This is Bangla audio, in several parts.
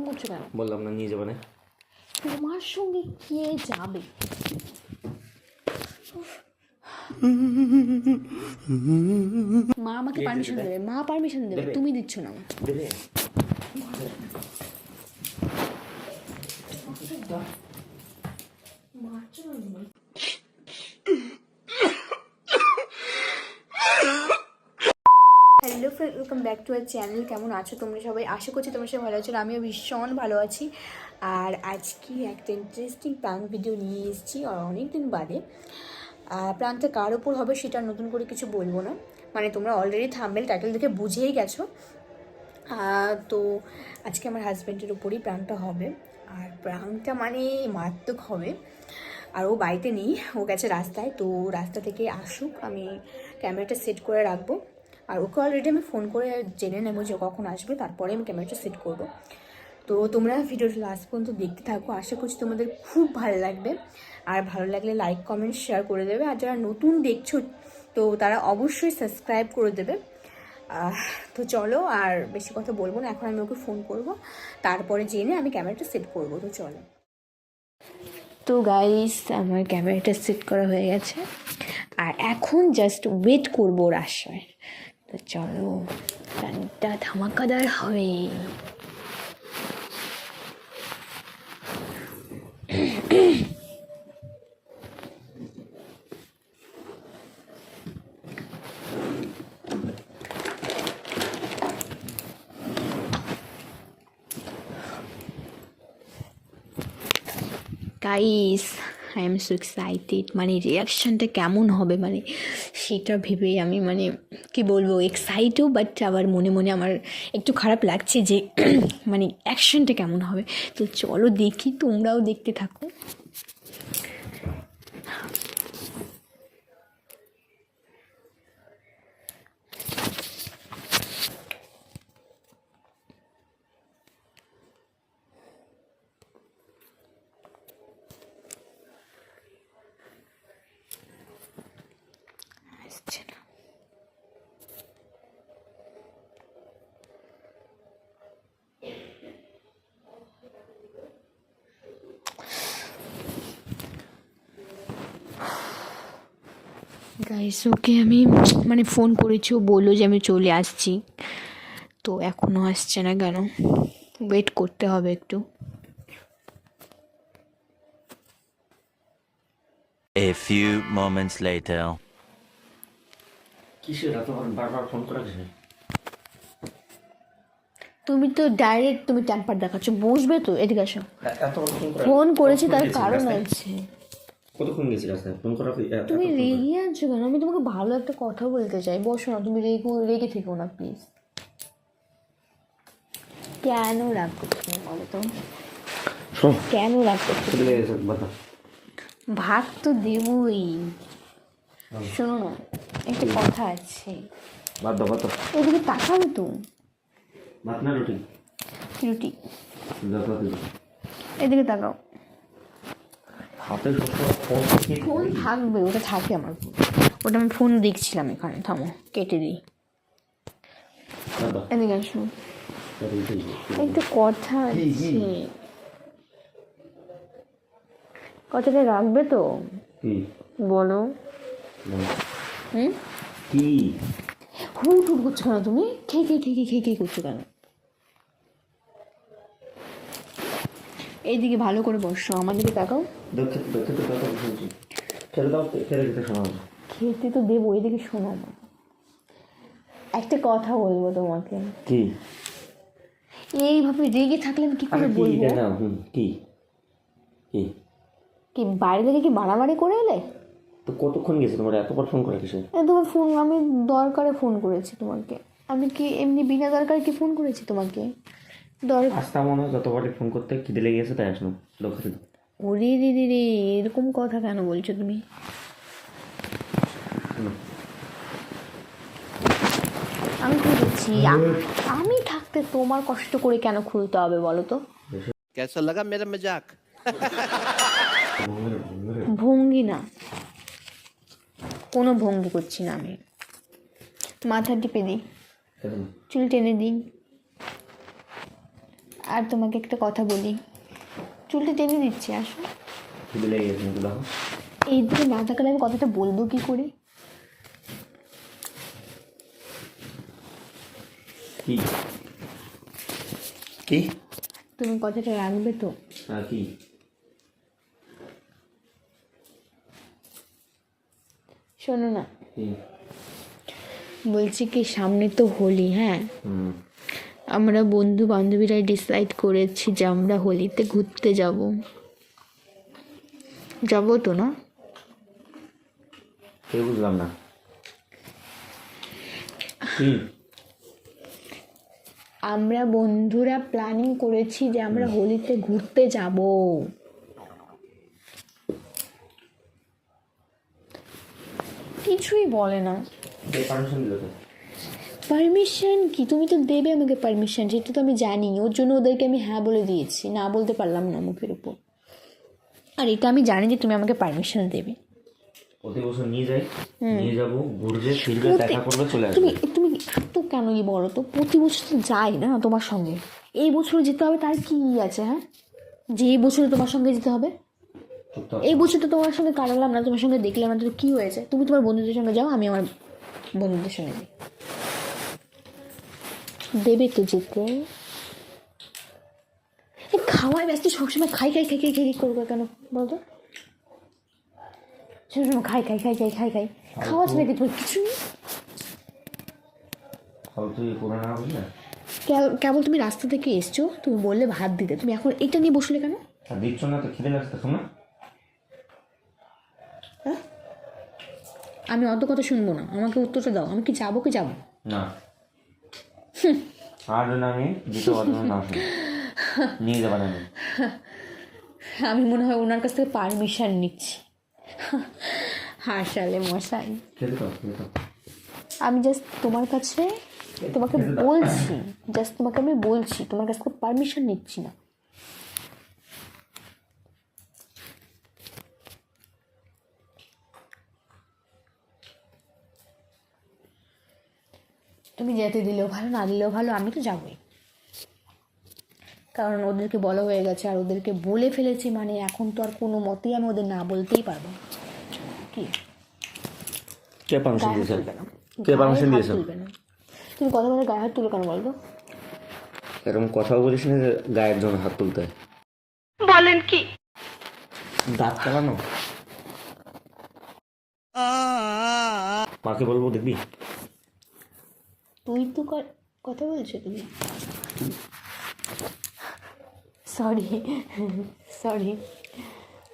করছো কেন? বললাম না নিয়ে যাবে না। তোমার সঙ্গে কে যাবে? মা আমাকে পারমিশন দেবে, মা পারমিশন দেবে, তুমি দিচ্ছ না। Hello friend, welcome back to our channel. কেমন আছো তোমরা সবাই? আশা করছি তোমরা সবাই ভালো আছো। আমিও ভীষণ ভালো আছি। আর আজকে একটা ইন্টারেস্টিং প্রাঙ্ক ভিডিও নিয়ে এসেছি, আর অনেক দিন বাদে। প্রাঙ্কটা কার ওপর হবে সেটা নতুন করে কিছু বলবো না, মানে তোমরা অলরেডি থাম্বনেল টাইটেল দেখে বুঝেই গেছো। তো আজকে আমার হাজব্যান্ডের উপরই প্রাঙ্কটা হবে, আর প্রাঙ্কটা মানে মারাত্মক হবে। আর ও বাড়িতে নেই, ও গেছে রাস্তায়। তো রাস্তা থেকে আসুক, আমি ক্যামেরাটা সেট করে রাখবো। আর ওকে অলরেডি আমি ফোন করে জেনে নেবো যে কখন আসবে, তারপরে আমি ক্যামেরাটা সেট করবো। তো তোমরা ভিডিওটা লাস্ট পর্যন্ত দেখতে থাকো, আশা করছি তোমাদের খুব ভালো লাগবে। আর ভালো লাগলে লাইক কমেন্ট শেয়ার করে দেবে, আর যারা নতুন দেখছো তো তারা অবশ্যই সাবস্ক্রাইব করে দেবে। তো চলো, আর বেশি কথা বলবো না, এখন আমি ওকে ফোন করব, তারপরে জেনে আমি ক্যামেরাটা সেট করবো। তো চলো। তো গাইস, আমার ক্যামেরাটা সেট করা হয়ে গেছে, আর এখন জাস্ট ওয়েট করবো ওর আসায়। তো চলো, গানটা ধামাকাদার হবে। Guys, I am so excited, মানে রিয়াকশানটা কেমন হবে মানে সেটা ভেবেই আমি মানে কি বলবো, এক্সাইটেও, বাট আবার মনে মনে আমার একটু খারাপ লাগছে যে মানে অ্যাকশনটা কেমন হবে। তো চলো দেখি, তোমরাও দেখতে থাকো। আসছে না। গাইস, ওকে আমি মানে ফোন করেছি, ও বললো যে আমি চলে আসছি। তো এখনও আসছে না কেন? ওয়েট করতে হবে একটু। A few moments later. কিসের এত বারবার ফোন করা কিসে? তুমি তো ডাইরেক্ট তুমি টেম্পার দেখাচ্ছ, বসবে তো? এদিকে আসো। এতবার ফোন করা? ফোন করেছি তার কারণ আছে। কতক্ষণ গেছি রাস্তায় ফোন করা? তুমি রেগে আছো কেন? আমি তোমাকে ভালো একটা কথা বলতে চাই, বসো না। তুমি রেগে থেকো না প্লিজ। কেন রাগ করছো বলো তো? কেন রাগ করছো? ভাগ তো দেবই। শোনো না, একটা কথা আছে। এদিকে তাকাবে তো। ভাত না রুটি? রুটি। এদিকে তাকাও। হাতে ফোন থাকবে, ওটা থাকে আমার ফোন। ওটা আমি ফোন দেখছিলাম এখানে। থামো, কেটে দিই। এদিকে আসো, একটা কথা আছে। কথাটা রাখবে তো? বলো। কি হুট হুট করছো কেন তুমি? খেয়ে করছো কেন? এইদিকে ভালো করে বসো, আমার দিকে তাকাও। খেতে তো দেবো, এইদিকে শোনো। একটা কথা বলবো তোমাকে। কি? এইভাবে রেগে থাকলে আমি কি করে বলবো? কি কি বাইরে থেকে কি বাড়াবাড়ি করে এলে? তো কতক্ষণ গেছে তোমার? এতবার ফোন করা কিসে? তোমার ফোন আমি দরকারে ফোন করেছি তোমাকে। আমি কি এমনি বিনা দরকারে কি ফোন করেছি তোমাকে? আস্তা মনে হয় যতবারই ফোন করতে খিদে লেগে গেছে তাই আসলাম। ওরে রে রে রে, এরকম কথা কেন বলছো তুমি? আমি খুঁজেছি। আমি থাকতে তোমার কষ্ট করে কেন খুলতে হবে বলো তো? कैसा लगा मेरा मजाक? ভঙ্গি না, কোনো ভঙ্গি করছি না আমি। মাথা টিপে দিই, চুল টেনে দিই। আর তোমাকে একটা কথা বলি, চুলটা টেনে দিচ্ছি, আসো। খিদে লেগে গেছে কিন্তু দেখো। এই দিকে না থাকলে আমি কথাটা বলবো কি করে? কি কি তুমি কথাটা রাখবে তো? হ্যাঁ কি? শোনো না, কি? বলছি কি, সামনে তো হোলি, হ্যাঁ, হুম। আমরা বন্ধু বান্ধবীরা ডিসাইড করেছি যে আমরা হোলিতে ঘুরতে যাব। যাবো তো না? কে বুঝলাম না কি? আমরা বন্ধুরা প্ল্যানিং করেছি যে আমরা হোলিতে ঘুরতে যাব। কিছুই বলে না। কে পারমিশন দিল তো? পারমিশন কি? তুমি তো দেবে আমাকে পারমিশন, সেটা তো আমি জানি। ওর জন্য ওদেরকে আমি হ্যাঁ বলে দিয়েছি, না বলতে পারলাম না মুখের উপর। আর এটা আমি জানি যে তুমি আমাকে পারমিশন দেবে। প্রতি বছর নিয়ে যাই, নিয়ে যাবো, ঘুরবে ফিরবে, দেখা করবে, চলে তুমি আসবে। তুমি এত কেন বলো তো? প্রতি বছর তো যাই না তোমার সঙ্গে, এই বছর যেতে হবে তার কি আছে? হ্যাঁ, যে এই বছরে তোমার সঙ্গে যেতে হবে। চুপচাপ এই বছর তো তোমার সঙ্গে কাটালাম না, তোমার সঙ্গে দেখলাম না, তো কী হয়েছে? তুমি তোমার বন্ধুদের সঙ্গে যাও, আমি আমার বন্ধুদের সঙ্গে যাই। দেবে তো যেতে। এই খাওয়ায় ব্যস্ত, সবসময় খাই খাই খাই খাই খাই করবে কেন বলতো? সবসময় খাই খাই খাই খাই খাই খাই খাওয়াচ্ছে নাকি তোমার কিছু নেই? ফালতু করে না বুঝলে? কেবল তুমি রাস্তা থেকে এসছো, তুমি বললে ভাত দিতে, তুমি এখন এটা নিয়ে বসলে কেন? আর দিচ্ছ না তো, খিদে লাগছে শোনা। হ্যাঁ, আমি অত কথা শুনবো না, আমাকে উত্তরটা দাও। আমি কি যাবো কি যাবো না? আর জন্য আমি দ্বিতীয় কথা না শুনি, নিয়ে যাবেন আমি। আমি মনে হয় ওনার কাছ থেকে পারমিশন নিচ্ছি। হাসালে মশাই। খেতে তো খেতে তো। আমি জাস্ট তোমার কাছে তোমাকে বলছি, জাস্ট তোমাকে আমি বলছি, তোমার কাছ থেকে পারমিশন নিচ্ছি না। তুমি যেতে দিলেও ভালো, না দিলেও ভালো, আমি তো যাবোই। কারণ ওদেরকে বলা হয়ে গেছে, আর ওদেরকে বলে ফেলেছি, মানে এখন তো আর কোনো মতেই আমি ওদের না বলতেই পারবো না। কি? কে পারমিশন গায়ে হাত দিয়েছে? তুলবে না, কে পারমিশন গায়ে হাত দিয়েছে? তুলবে না। তুমি কথা বলে গায়ে হাত তুলো কেন বলতো? এরকম কথাও বলিস না যে গায়ের জন্য হাত তুলতে হয়। বলেন কি? দাঁত চালানো মাকে বলবো, দেখবি? তুই তো কথা বলছো তুমি। Sorry sorry.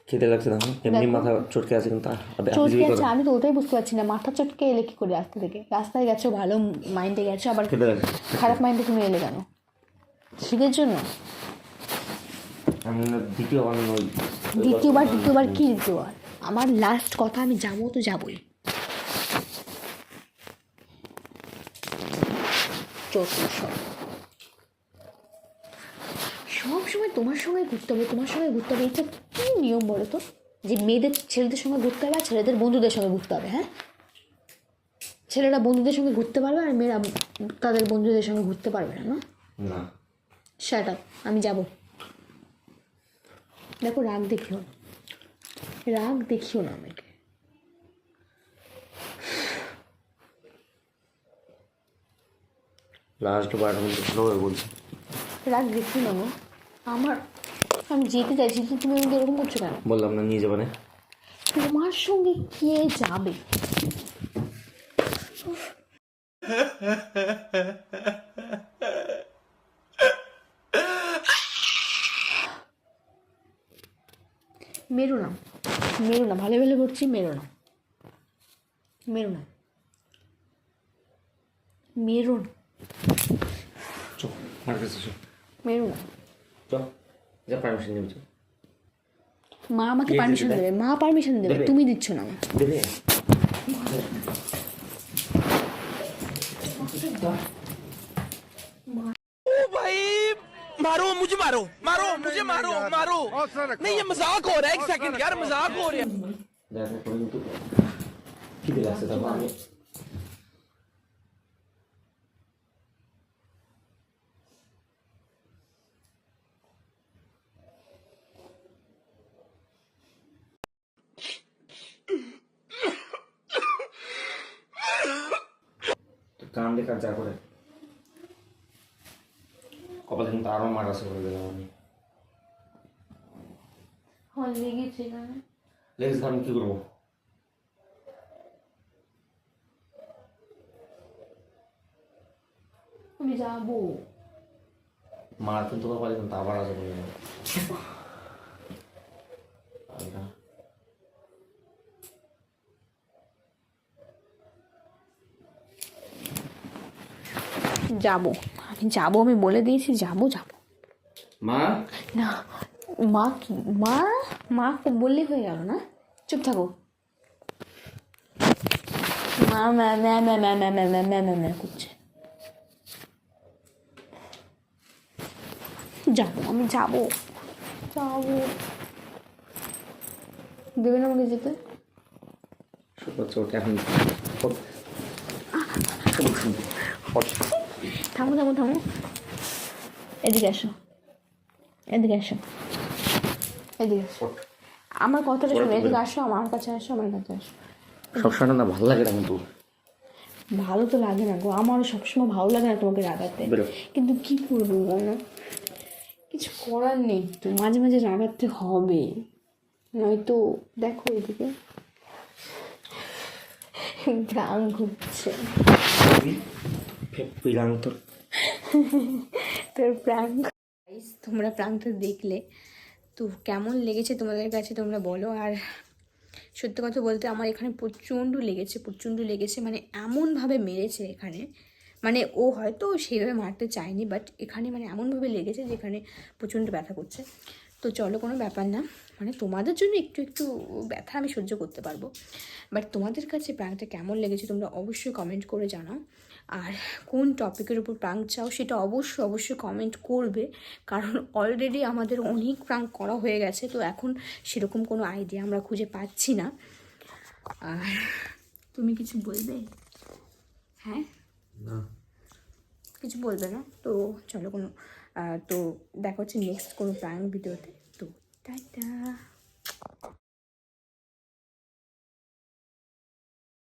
খেতে লাগছে তখন, এমনি মাথা চটকে আছে কিন্তু চটকে আছে, আমি তো ওটাই বুঝতে পারছি না, মাথা চটকে এলে কি করে রাস্তা থেকে? রাস্তায় গেছো ভালো মাইন্ডে গেছো, আবার খেতে লাগছে। খারাপ মাইন্ডে তুমি এলে কেন? শীতের জন্য? আমি দ্বিতীয়বার দ্বিতীয়বার কি দ্বিতীয়বার? আমার লাস্ট কথা, আমি যাবো তো যাবোই। সব সময় তোমার সঙ্গে ঘুরতে হবে, তোমার সঙ্গে ঘুরতে হবে, এটা কি নিয়ম বলো তো? যে মেয়েদের ছেলেদের সঙ্গে ঘুরতে হবে আর ছেলেদের বন্ধুদের সঙ্গে ঘুরতে হবে? হ্যাঁ, ছেলেরা বন্ধুদের সঙ্গে ঘুরতে পারবে আর মেয়েরা তাদের বন্ধুদের সঙ্গে ঘুরতে পারবে না? না। শাট আপ, আমি যাব। দেখো, রাগ দেখিও না, রাগ দেখিও না আমাকে। লাস্ট বার আমি ভালোভাবে বলছি। রাগ দেখিও না গো। আমি যেতে চাইছি, তো তুমি আমাকে এরকম করছো কেন? বললাম না নিয়ে যাবে না। তোমার সঙ্গে কে যাবে? মেরো না, মেরো না, ভালো ভালো করছি, মেরো না, মেরো না, মেরো না, চো আমার কাছে চো, মেরো না। চো, যা পারমিশন নেবে চো। মা আমাকে কে পারমিশন দেবে? দেবে, মা পারমিশন দেবে, দেবে? তুমি দিচ্ছ না আমাকে। দেবে? भाई मारो मुझे मारो मारो मुझे मारो मारो नहीं ये मजाक हो रहा है एक सेकंड यार मजाक हो रहा है দেখো কিন্তু খিদে লাগছে তখন আমি কান দেখার যা করে কপালে কিন্তু আরো মার আছে করে দিলাম আমি। হল লেগেছে না? লেগেছে আমি কি করবো? আমি যাবো। মার কিন্তু কপালে কিন্তু আবার আছে করে দিলাম। যাবো, আমি যাবো, আমি বলে দিয়েছি যাবো যাবো। মা না মা কি মা মা বললেই হয়ে গেল না? চুপ থাকো। মা ম্যা ম্যা ম্যা ম্যা ম্যা ম্যা ম্যা ম্যা ম্যা ম্যা করছে। যাবো, আমি যাবো যাবো। দেবে না আমাকে যেতে? ওটা এখন থামো থামো থামো, এদিকে আসো, এদিকে আসো, এদিকে আসো। আমার কথাটা শোনো, এদিকে আসো, আমার কাছে আসো, আমার কাছে আসো। সবসময় না ভালো লাগে না কিন্তু। ভালো তো লাগে না গো, আমারও সবসময় ভালো লাগে না তোমাকে রাগাতে, বেরো। কিন্তু কি করবো বলো, কিছু করার নেই, তো মাঝে মাঝে রাগাতে হবে, নয়তো দেখো এদিকে গান ঘুরছে। তোর তোর প্রাঙ্ক, তোমরা প্রাঙ্কটা দেখলে তো কেমন লেগেছে তোমাদের কাছে তোমরা বলো। আর সত্যি কথা বলতে আমার এখানে প্রচণ্ড লেগেছে, মানে এমনভাবে মেরেছে এখানে, মানে ও হয়তো সেইভাবে মারতে চায়নি, বাট এখানে মানে এমনভাবে লেগেছে যেখানে প্রচণ্ড ব্যথা করছে। তো চলো, কোনো ব্যাপার না, মানে তোমাদের জন্য একটু একটু ব্যথা আমি সহ্য করতে পারবো, বাট তোমাদের কাছে প্রাঙ্কটা কেমন লেগেছে তোমরা অবশ্যই কমেন্ট করে জানাও। আর কোন টপিকের উপর প্রাঙ্ক চাও সেটা অবশ্যই কমেন্ট করবে, কারণ অলরেডি আমাদের অনেক প্রাঙ্ক করা হয়ে গেছে, তো এখন সেরকম কোনো আইডিয়া আমরা খুঁজে পাচ্ছি না। আর তুমি কিছু বলবে? হ্যাঁ, না কিছু বলবে না? তো চলো, কোনো তো দেখা হচ্ছে নেক্সট কোনো প্রাঙ্ক ভিডিওতে। তো টাটা।